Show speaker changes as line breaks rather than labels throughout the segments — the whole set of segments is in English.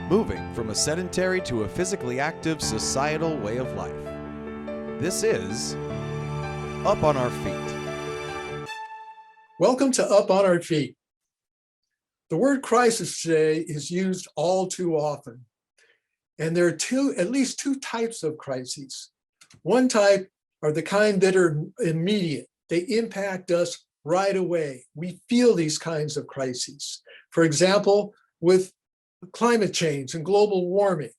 moving from a sedentary to a physically active societal way of life. This is Up on Our Feet.
Welcome to Up on Our Feet. The word crisis today is used all too often. And there are at least two types of crises. One type are the kind that are immediate. They impact us right away. We feel these kinds of crises. For example, with climate change and global warming.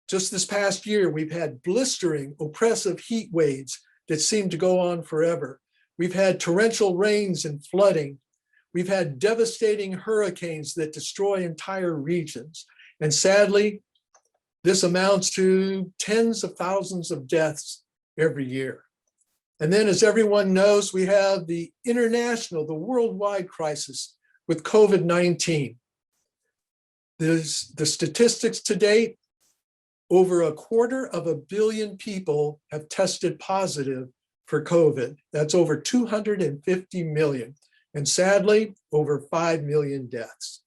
Just this past year, we've had blistering, oppressive heat waves that seem to go on forever. We've had torrential rains and flooding. We've had devastating hurricanes that destroy entire regions. And sadly, this amounts to tens of thousands of deaths every year. And then, as everyone knows, we have the worldwide crisis with COVID-19. The statistics to date, over 250 million people have tested positive for COVID. That's over 250 million. And sadly, over 5 million deaths.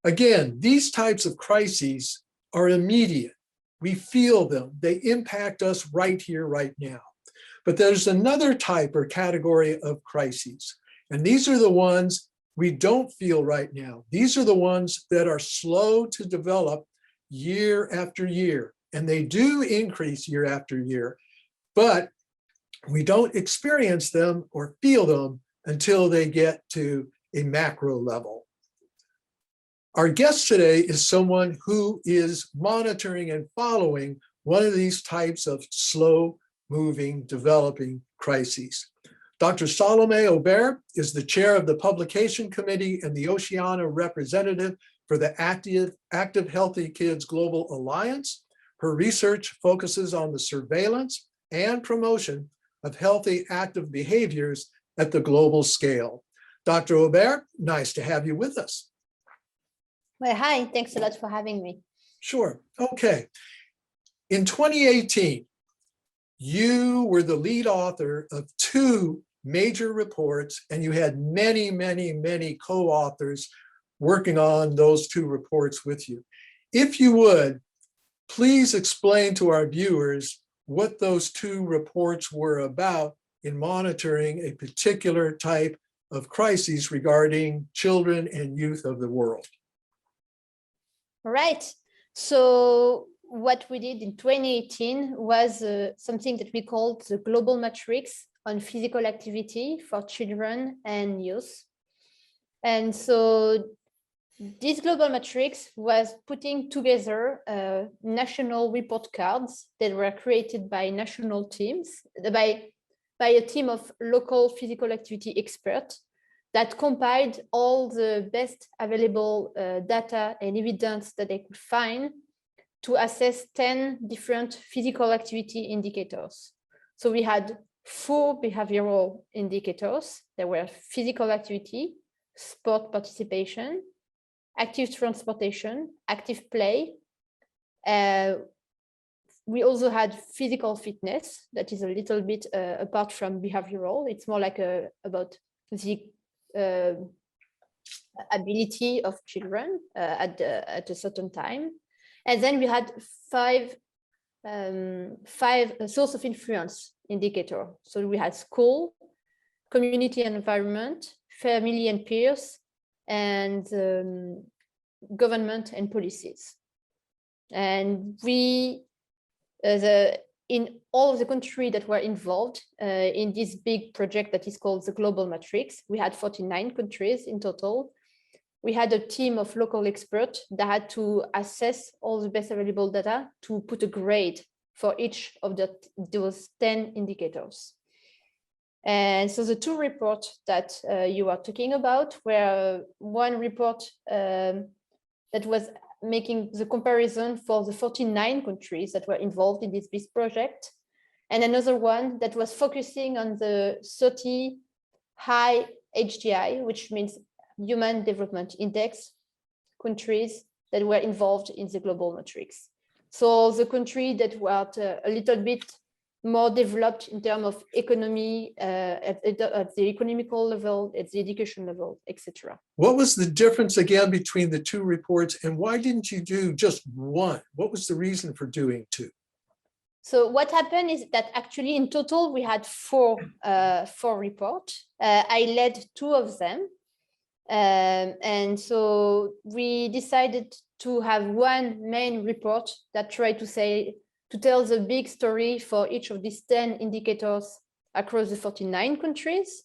Again, these types of crises are immediate. We feel them. They impact us right here, right now. But there's another type or category of crises. And these are the ones we don't feel right now. These are the ones that are slow to develop year after year. And they do increase year after year, but we don't experience them or feel them until they get to a macro level. Our guest today is someone who is monitoring and following one of these types of slow-moving, developing crises. Dr. Salomé Aubert is the chair of the Publication Committee and the Oceania representative for the Active Healthy Kids Global Alliance. Her research focuses on the surveillance and promotion of healthy active behaviors at the global scale. Dr. Aubert, nice to have you with us.
Well, hi, thanks a lot for having me.
Sure, okay. In 2018, you were the lead author of two major reports, and you had many, many, many co-authors working on those two reports with you. If you would, please explain to our viewers what those two reports were about in monitoring a particular type of crises regarding children and youth of the world.
Right. So what we did in 2018 was something that we called the Global Matrix on Physical Activity for Children and Youth. And so this Global Matrix was putting together national report cards that were created by national teams, by a team of local physical activity experts that compiled all the best available data and evidence that they could find to assess 10 different physical activity indicators. So we had 4 behavioral indicators. There were physical activity, sport participation, active transportation, active play. We also had physical fitness that is a little bit apart from behavioral. It's more like about the ability of children at a certain time. And then we had five source of influence indicator. So we had school, community and environment, family and peers, and government and policies. And we, in all of the countries that were involved in this big project that is called the Global Matrix, we had 49 countries in total. We had a team of local experts that had to assess all the best available data to put a grade for each of those 10 indicators. And so the two reports that you are talking about were one report that was making the comparison for the 49 countries that were involved in this big project, and another one that was focusing on the 30 high HDI, which means Human Development Index countries that were involved in the Global Matrix. So the country that were a little bit more developed in terms of economy, at the economical level, at the education level, etc.
What was the difference again between the two reports, and why didn't you do just one? What was the reason for doing two?
So what happened is that actually in total we had four reports. I led two of them. And so we decided to have one main report that tried to tell the big story for each of these 10 indicators across the 49 countries.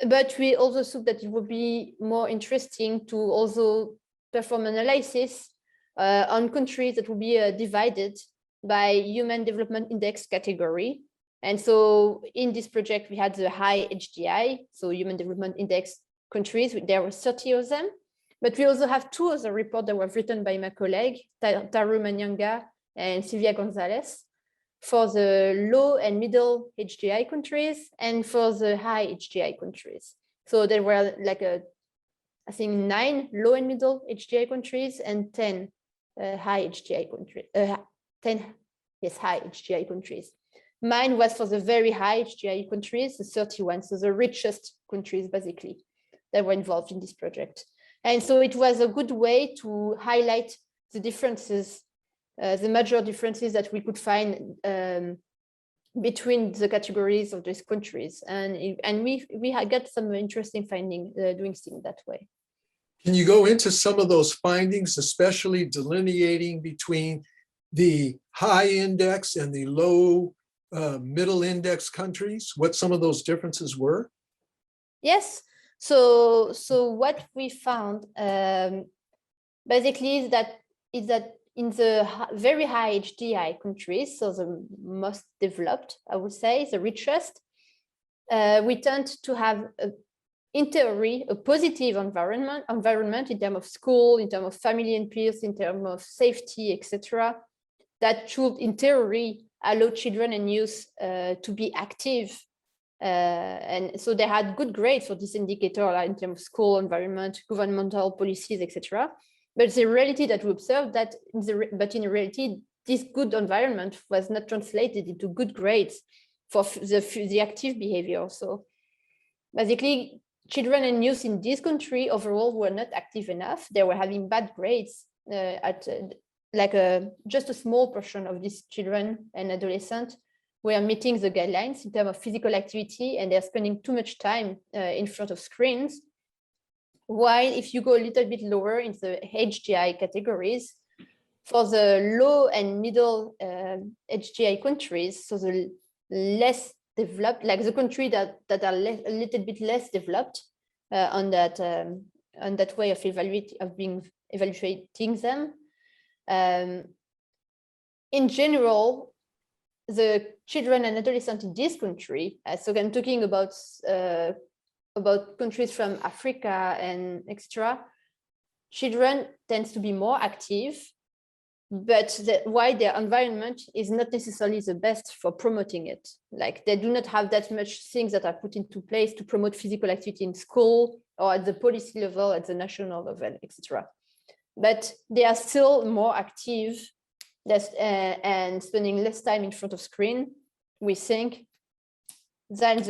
But we also thought that it would be more interesting to also perform analysis on countries that would be divided by Human Development Index category. And so in this project, we had the high HDI, so Human Development Index countries. There were 30 of them. But we also have two other reports that were written by my colleague, Taru Manyanga and Silvia Gonzalez, for the low and middle HDI countries and for the high HDI countries. So there were like I think 9 low and middle HDI countries and 10 high HDI countries. 10 high HDI countries. Mine was for the very high HDI countries, the 31, so the richest countries basically that were involved in this project. And so it was a good way to highlight the differences, the major differences that we could find between the categories of these countries. And we had got some interesting findings doing things that way.
Can you go into some of those findings, especially delineating between the high index and the low middle index countries, what some of those differences were?
Yes. So what we found basically is that in the very high HDI countries, so the most developed, I would say, the richest, we tend to have, in theory, a positive environment in terms of school, in terms of family and peers, in terms of safety, etc. That should, in theory, allow children and youth to be active. And so they had good grades for this indicator, like in terms of school environment, governmental policies, etc. But the reality that we observed that, in reality, this good environment was not translated into good grades for the active behavior. So basically, children and youth in this country overall were not active enough. They were having bad grades just a small portion of these children and adolescents were meeting the guidelines in terms of physical activity, and they're spending too much time in front of screens. While if you go a little bit lower in the HDI categories, for the low and middle HDI countries, so the less developed, like the countries that are a little bit less developed on that way of evaluating them. In general, the children and adolescents in this country, so I'm talking about countries from Africa and etc., children tends to be more active, but why their environment is not necessarily the best for promoting it. Like they do not have that much things that are put into place to promote physical activity in school or at the policy level, at the national level, etc. But they are still more active and spending less time in front of screen, we think, than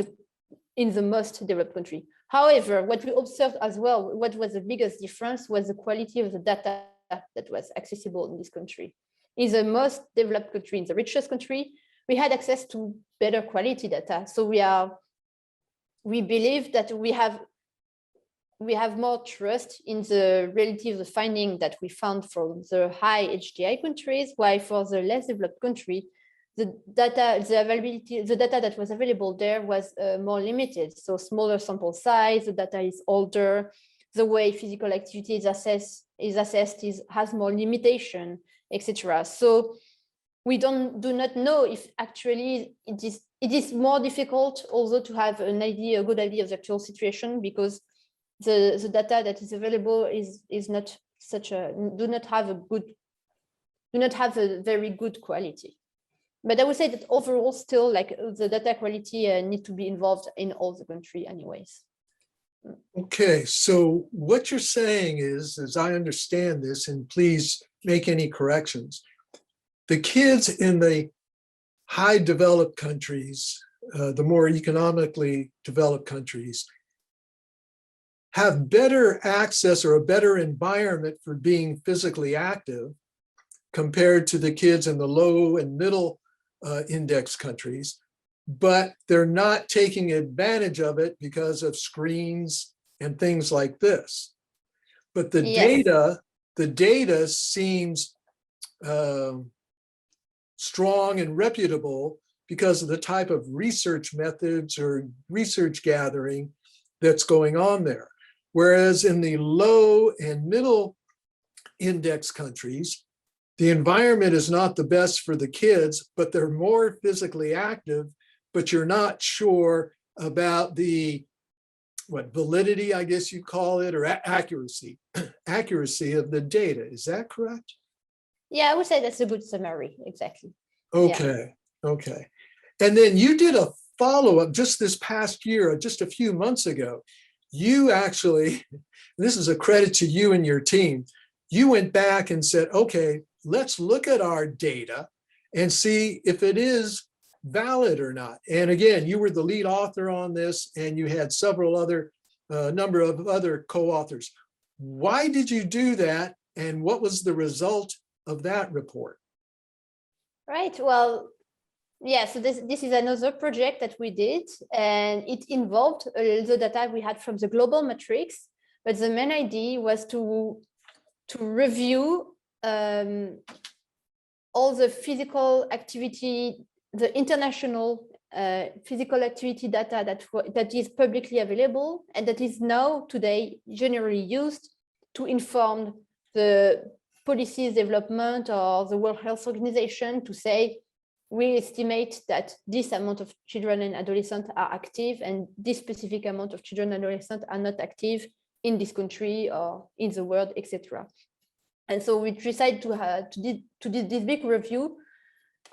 in the most developed country. However, what we observed as well, what was the biggest difference was the quality of the data that was accessible in this country. In the most developed country, in the richest country, we had access to better quality data. So we believe that we have more trust in the reality of the finding that we found from the high HDI countries, while for the less developed country, the data that was available there was more limited. So smaller sample size, the data is older, the way physical activity is assessed has more limitation, etc. So we do not know if actually it is more difficult also to have a good idea of the actual situation, because the data that is available is not do not have a very good quality. But I would say that overall still, like, the data quality need to be involved in all the country anyways.
Okay, so what you're saying is, as I understand this, and please make any corrections, the kids in the high developed countries, the more economically developed countries, have better access or a better environment for being physically active compared to the kids in the low and middle index countries, but they're not taking advantage of it because of screens and things like this. But the data seems strong and reputable because of the type of research methods or research gathering that's going on there. Whereas in the low and middle index countries, the environment is not the best for the kids, but they're more physically active, but you're not sure about the validity, I guess you call it, or accuracy of the data. Is that correct?
Yeah, I would say that's a good summary. Exactly.
Okay. Yeah. Okay. And then you did a follow-up just this past year, just a few months ago. You actually, this is a credit to you and your team, you went back and said, okay, let's look at our data and see if it is valid or not. And again, you were the lead author on this, and you had several other number of other co-authors. Why did you do that, and what was the result of that report?
Right. Well, yeah, so this is another project that we did, and it involved the data we had from the global matrix, but the main idea was to review all the physical activity, the international physical activity data that is publicly available and that is now today generally used to inform the policies development or the World Health Organization to say, we estimate that this amount of children and adolescents are active and this specific amount of children and adolescents are not active in this country or in the world, etc. And so we decided to do this big review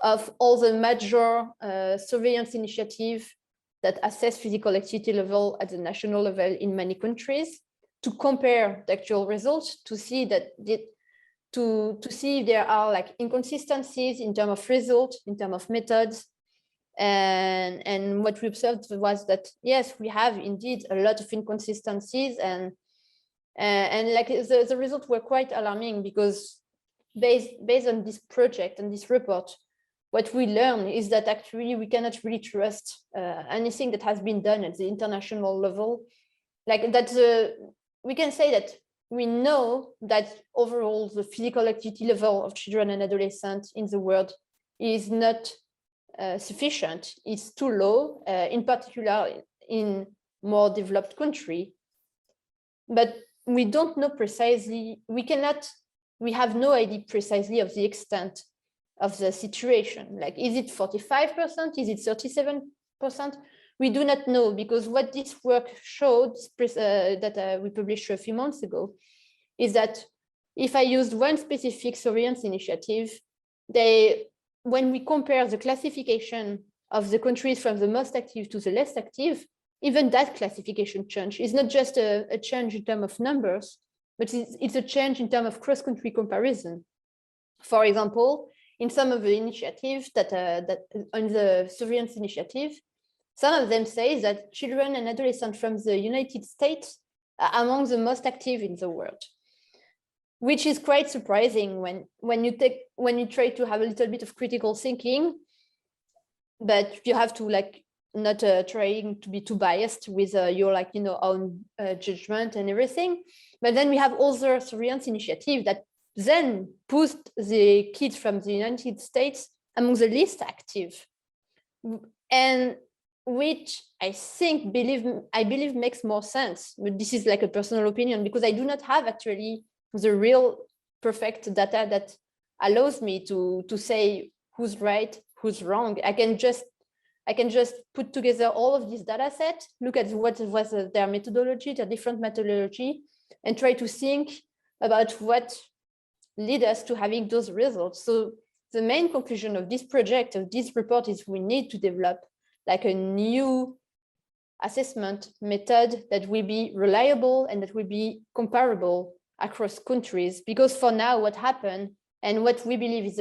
of all the major surveillance initiatives that assess physical activity level at the national level in many countries, to compare the actual results, to see that to see if there are like inconsistencies in terms of results, in terms of methods. And what we observed was that, yes, we have indeed a lot of inconsistencies, and like the results were quite alarming, because based on this project and this report, what we learned is that actually we cannot really trust anything that has been done at the international level. Like that, we can say that we know that overall the physical activity level of children and adolescents in the world is not sufficient. It's too low, in particular in more developed countries. But we don't know precisely, we have no idea precisely of the extent of the situation. Like, is it 45%? Is it 37%? We do not know, because what this work showed that we published a few months ago is that if I used one specific surveillance initiative, when we compare the classification of the countries from the most active to the less active, even that classification change is not just a change in terms of numbers, but it's a change in terms of cross-country comparison. For example, in some of the initiatives that on the surveillance initiative, some of them say that children and adolescents from the United States are among the most active in the world, which is quite surprising when you try to have a little bit of critical thinking, but you have to not trying to be too biased with your own judgment and everything. But then we have other surveillance initiative that then put the kids from the United States among the least active, and which I believe makes more sense. But this is like a personal opinion, because I do not have actually the real perfect data that allows me to say who's right, who's wrong. I can just put together all of this data set, look at what was their methodology, their different methodology, and try to think about what lead us to having those results. So the main conclusion of this project, of this report, is we need to develop like a new assessment method that will be reliable and that will be comparable across countries. Because for now, what happened and what we believe is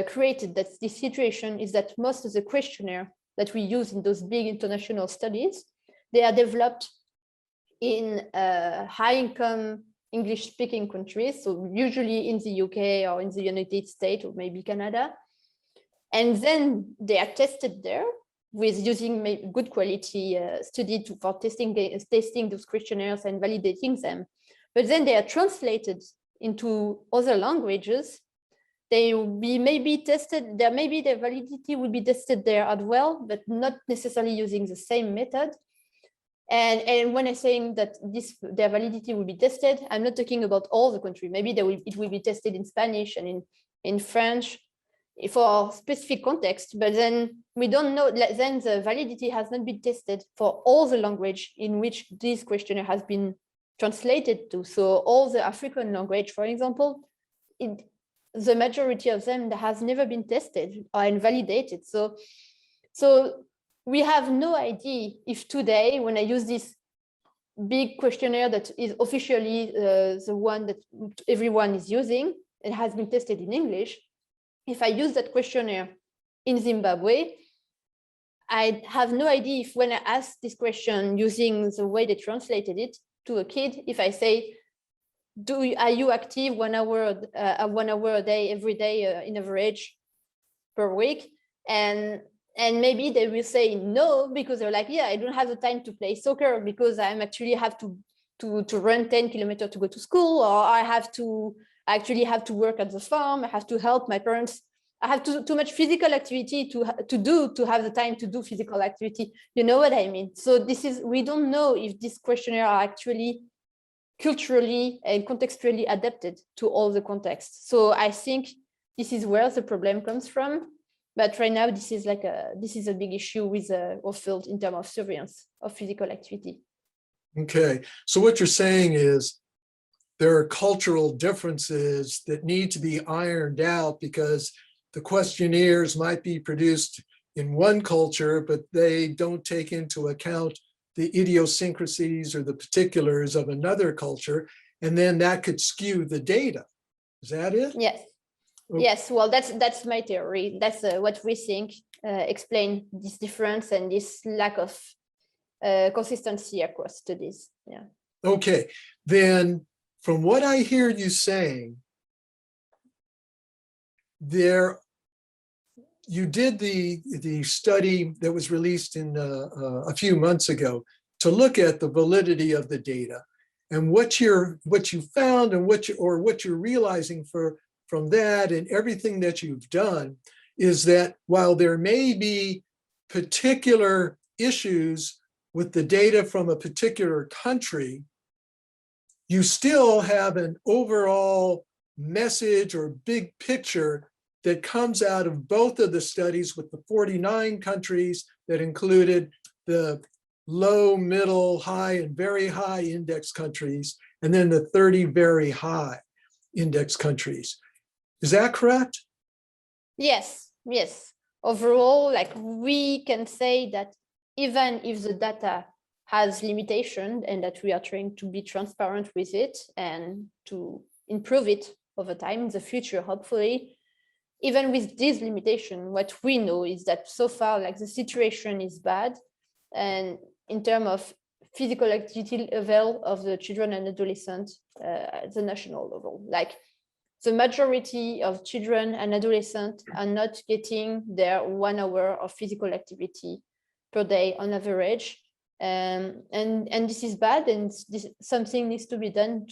created that this situation is that most of the questionnaire that we use in those big international studies, they are developed in high-income English-speaking countries, so usually in the UK or in the United States or maybe Canada. And then they are tested there with using good quality study for testing those questionnaires and validating them. But then they are translated into other languages. They will be maybe tested there, maybe their validity will be tested there as well, but not necessarily using the same method. And when I'm saying that their validity will be tested, I'm not talking about all the country. Maybe it will be tested in Spanish and in French for specific context, but then we don't know, then the validity has not been tested for all the language in which this questionnaire has been translated to. So all the African language, for example, the majority of them that has never been tested and validated. So we have no idea if today, when I use this big questionnaire that is officially the one that everyone is using, it has been tested in English. If I use that questionnaire in Zimbabwe, I have no idea if when I ask this question using the way they translated it to a kid, if I say, are you active 1 hour a day, every day in average per week? And maybe they will say no, because they're like, yeah, I don't have the time to play soccer because I'm actually have to run 10 kilometers to go to school, or I actually have to work at the farm. I have to help my parents. I have too much physical activity to have the time to do physical activity. You know what I mean? So we don't know if these questionnaires are actually culturally and contextually adapted to all the contexts. So I think this is where the problem comes from. But right now, this is a big issue with our field in terms of surveillance of physical activity.
Okay, so what you're saying is there are cultural differences that need to be ironed out because the questionnaires might be produced in one culture, but they don't take into account the idiosyncrasies or the particulars of another culture, and then that could skew the data. Is that it?
Yes. Okay. Yes, well, that's my theory. That's what we think explain this difference and this lack of consistency across studies. Yeah.
Okay, then from what I hear you saying, you did the study that was released in a few months ago to look at the validity of the data, and what you found and what you're realizing from that and everything that you've done is that while there may be particular issues with the data from a particular country, you still have an overall message or big picture that comes out of both of the studies with the 49 countries that included the low, middle, high, and very high index countries, and then the 30 very high index countries. Is that correct?
Yes. Overall, we can say that even if the data has limitation and that we are trying to be transparent with it and to improve it over time in the future, hopefully, even with this limitation, what we know is that so far, the situation is bad. And in terms of physical activity level of the children and adolescents at the national level, the majority of children and adolescents are not getting their 1 hour of physical activity per day on average. And this is bad, and something needs to be done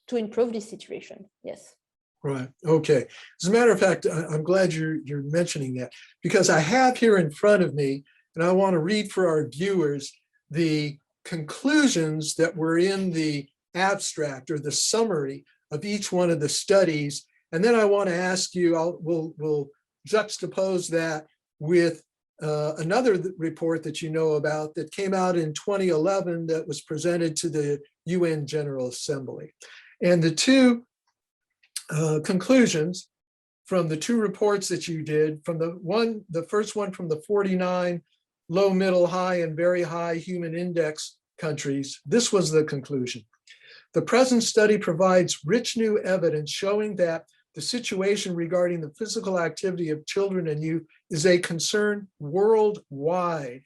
to improve this situation. Yes.
Right. Okay. As a matter of fact, I'm glad you're mentioning that, because I have here in front of me, and I want to read for our viewers the conclusions that were in the abstract or the summary of each one of the studies. And then I want to ask you, we'll juxtapose that with another report that you know about that came out in 2011 that was presented to the UN General Assembly. And the two conclusions from the two reports that you did, from the first one from the 49 low, middle, high, and very high human index countries, this was the conclusion. The present study provides rich new evidence showing that the situation regarding the physical activity of children and youth is a concern worldwide.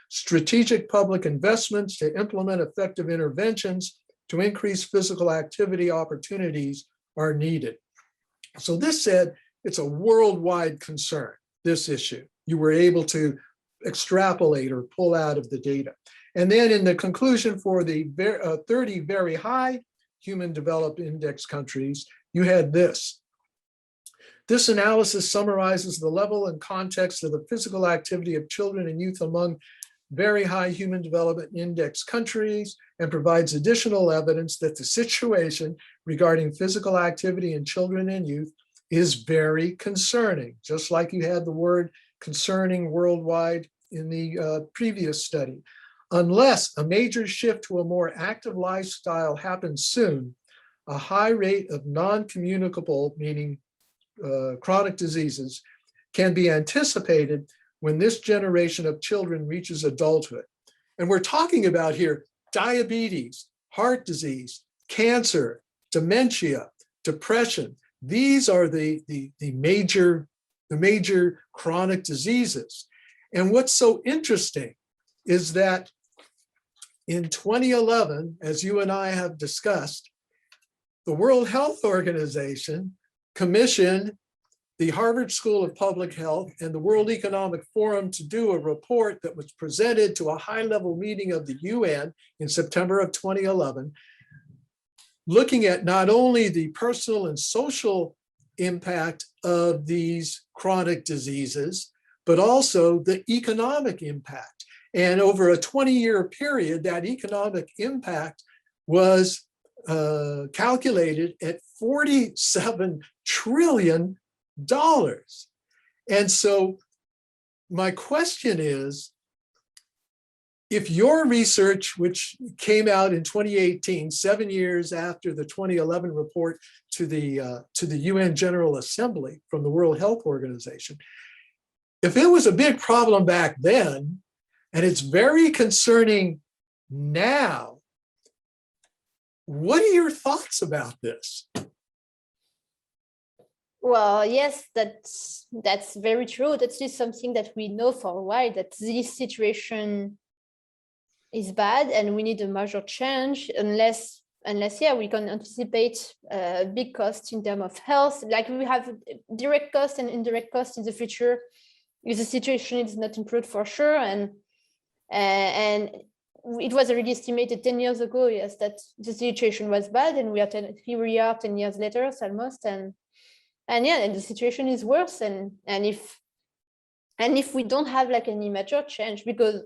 Strategic public investments to implement effective interventions to increase physical activity opportunities are needed. So this said, it's a worldwide concern, this issue. You were able to extrapolate or pull out of the data. And then in the conclusion for the 30 very high human developed index countries, you had this. This analysis summarizes the level and context of the physical activity of children and youth among very high human development index countries and provides additional evidence that the situation regarding physical activity in children and youth is very concerning, just like you had the word concerning worldwide in the previous study. Unless a major shift to a more active lifestyle happens soon, a high rate of non-communicable, meaning chronic diseases, can be anticipated when this generation of children reaches adulthood. And we're talking about here diabetes, heart disease, cancer, dementia, depression. These are the major chronic diseases. And what's so interesting is that in 2011, as you and I have discussed, the World Health Organization commissioned the Harvard School of Public Health and the World Economic Forum to do a report that was presented to a high-level meeting of the UN in September of 2011, looking at not only the personal and social impact of these chronic diseases, but also the economic impact. And over a 20-year period, that economic impact was calculated at $47 trillion. And so my question is, if your research, which came out in 2018, 7 years after the 2011 report to the UN General Assembly from the World Health Organization, if it was a big problem back then, and it's very concerning now, what are your thoughts about this?
Well, yes, that's very true. That's just something that we know for a while, that this situation is bad and we need a major change unless yeah, we can anticipate big costs in terms of health. Like we have direct costs and indirect costs in the future if the situation is not improved for sure. And it was already estimated 10 years ago, yes, that the situation was bad, and here we are 10 years later almost, and yeah, and the situation is worse. And if we don't have like any major change, because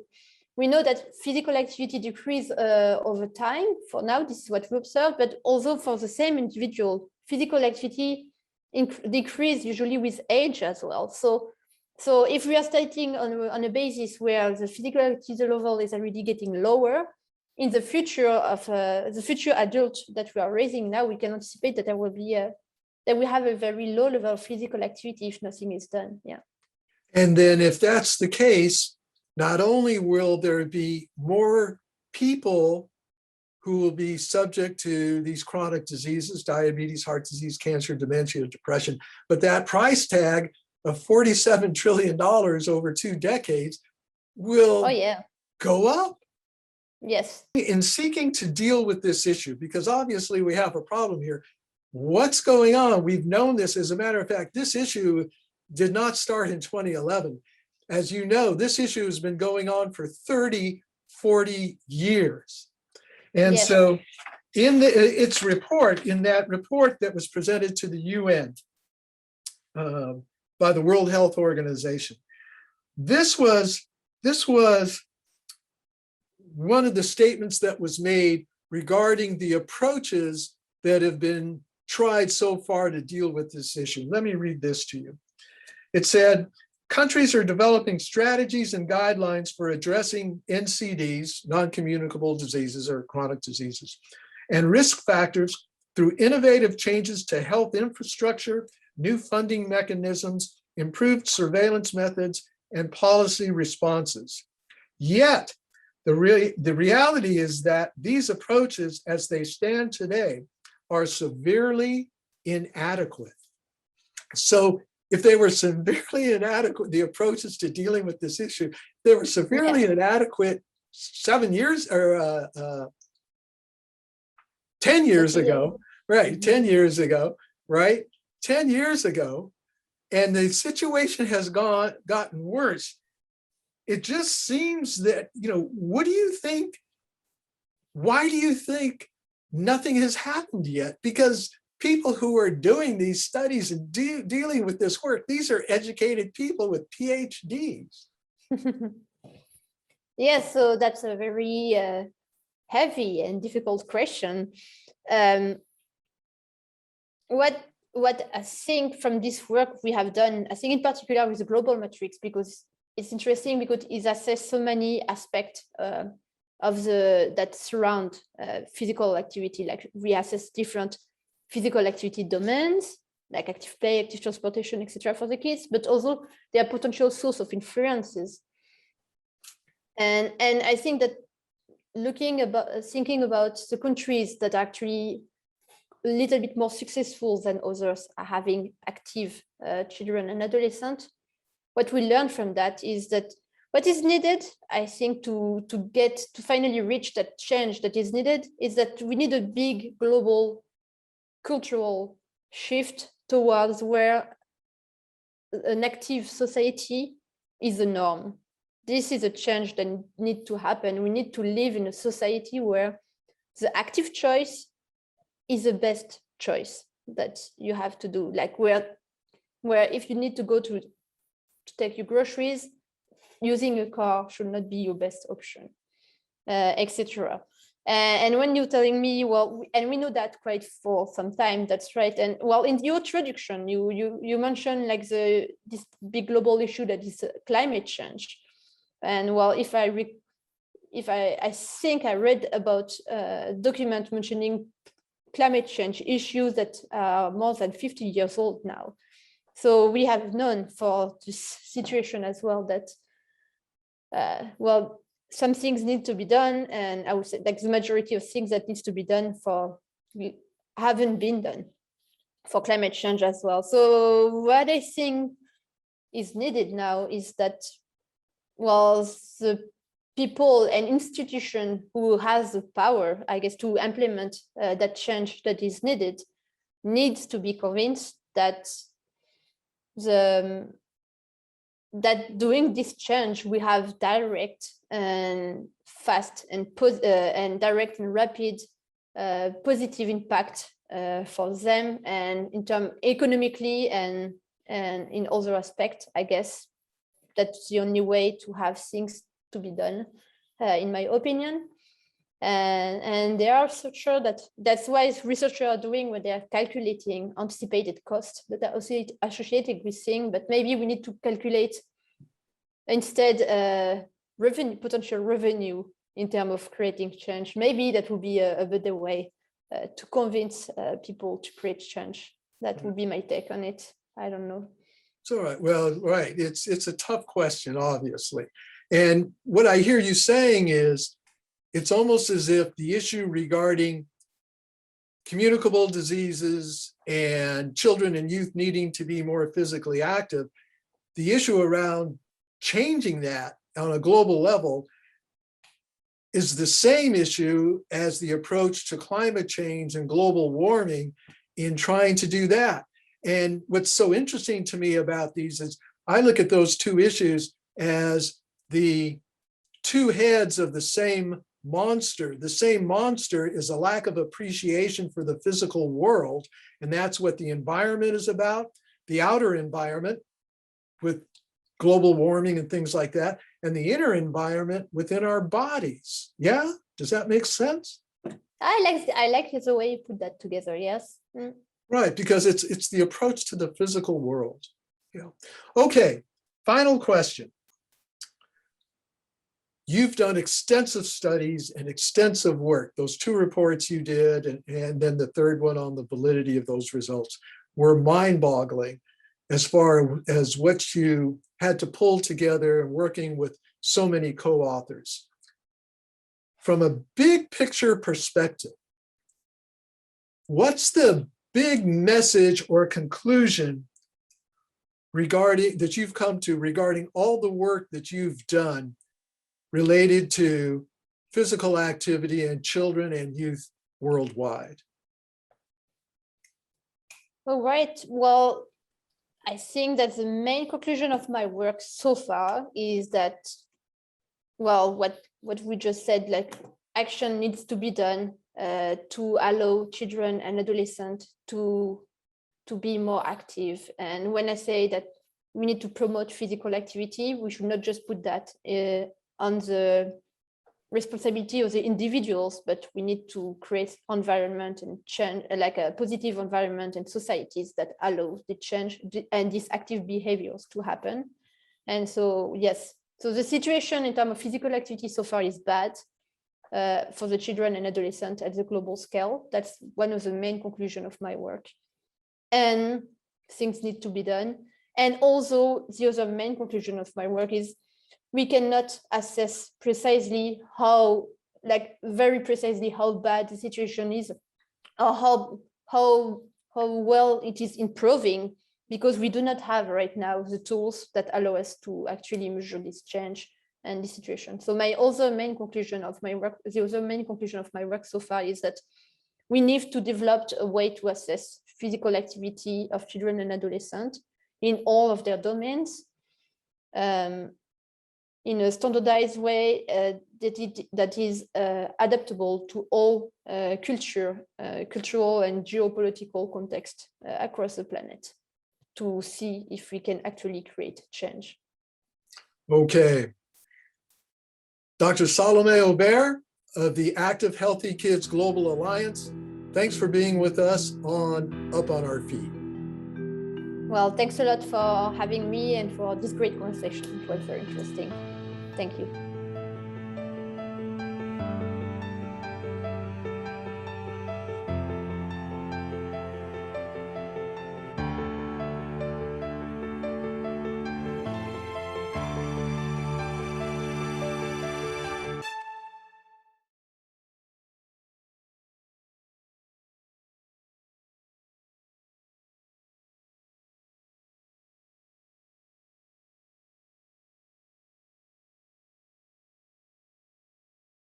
we know that physical activity decrease over time. For now, this is what we observe, but also for the same individual, physical activity decrease usually with age as well. So if we are starting on a basis where the physical activity level is already getting lower, in the future of the future adult that we are raising now, we can anticipate that there will be that we have a very low level of physical activity if nothing is done. Yeah.
And then if that's the case, not only will there be more people who will be subject to these chronic diseases, diabetes, heart disease, cancer, dementia, depression, but that price tag of $47 trillion over 2 decades will go up.
Yes.
In seeking to deal with this issue, because obviously we have a problem here, what's going on? We've known this. As a matter of fact, this issue did not start in 2011. As you know, this issue has been going on for 30, 40 years. And so in its report, in that report that was presented to the UN by the World Health Organization, this was one of the statements that was made regarding the approaches that have been tried so far to deal with this issue. Let me read this to you. It said, countries are developing strategies and guidelines for addressing NCDs, non-communicable diseases or chronic diseases, and risk factors through innovative changes to health infrastructure, new funding mechanisms, improved surveillance methods, and policy responses. Yet, The reality is that these approaches, as they stand today, are severely inadequate. So if they were severely inadequate, the approaches to dealing with this issue, they were severely inadequate 7 years or 10 years ago, right? 10 years ago, right? 10 years ago, and the situation has gotten worse. It just seems that, what do you think? Why do you think nothing has happened yet? Because people who are doing these studies and dealing with this work, these are educated people with PhDs.
Yes, so that's a very heavy and difficult question. What I think from this work we have done, I think in particular with the global metrics, because it's interesting because it assesses so many aspects that surround physical activity. Like we assess different physical activity domains, like active play, active transportation, etc. for the kids, but also they are potential source of influences. And I think that thinking about the countries that are actually a little bit more successful than others are having active children and adolescents, what we learn from that is that what is needed, I think, to finally reach that change that is needed is that we need a big global cultural shift towards where an active society is the norm. This is a change that needs to happen. We need to live in a society where the active choice is the best choice that you have to do. Like where if you need to go to take your groceries, using a car should not be your best option, etc. And when you're telling me, well, and we know that quite for some time, that's right. And well, in your introduction, you mentioned like this big global issue that is climate change. And well, if I think I read about a document mentioning climate change issues that are more than 50 years old now. So we have known for this situation as well that, well, some things need to be done. And I would say like the majority of things that needs to be done haven't been done for climate change as well. So what I think is needed now is that, well, the people and institution who has the power, I guess, to implement that change that is needed needs to be convinced that doing this change, we have direct and fast and direct and rapid positive impact for them, and in terms economically and in other aspects. I guess that's the only way to have things to be done, in my opinion. And they are so sure that's why researchers are doing when they are calculating anticipated costs that are also associated with things, but maybe we need to calculate instead potential revenue in terms of creating change. Maybe that would be a better way to convince people to create change. That would be my take on it. I don't know.
It's all right. Well, right. It's a tough question, obviously. And what I hear you saying is, it's almost as if the issue regarding communicable diseases and children and youth needing to be more physically active, the issue around changing that on a global level is the same issue as the approach to climate change and global warming in trying to do that. And what's so interesting to me about these is I look at those two issues as the two heads of the same monster. The same monster is a lack of appreciation for the physical world, and that's what the environment is about, the outer environment with global warming and things like that, and the inner environment within our bodies. Yeah, does that make sense?
I like the way you put that together. Yes.
Right, because it's the approach to the physical world. Yeah. Okay, final question. You've done extensive studies and extensive work. Those two reports you did, and then the third one on the validity of those results, were mind-boggling as far as what you had to pull together and working with so many co-authors. from a big picture perspective, what's the big message or conclusion regarding that you've come to regarding all the work that you've done related to physical activity in children and youth worldwide?
All right. Well, I think that the main conclusion of my work so far is that, well, what we just said, like action needs to be done to allow children and adolescents to be more active. And when I say that we need to promote physical activity, we should not just put that on the responsibility of the individuals, but we need to create environment and change, like a positive environment and societies that allow the change and these active behaviors to happen. And so, yes, so the situation in terms of physical activity so far is bad for the children and adolescents at the global scale. That's one of the main conclusions of my work. And things need to be done. And also the other main conclusion of my work is we cannot assess precisely how, like very precisely how bad the situation is or how well it is improving, because we do not have right now the tools that allow us to actually measure this change and this situation. So the other main conclusion of my work so far is that we need to develop a way to assess physical activity of children and adolescents in all of their domains, in a standardized way that is adaptable to all cultural and geopolitical context across the planet, to see if we can actually create change.
Okay. Dr. Salomé Aubert of the Active Healthy Kids Global Alliance, thanks for being with us on Up on Our Feet.
Well, thanks a lot for having me and for this great conversation. It was very interesting. Thank you.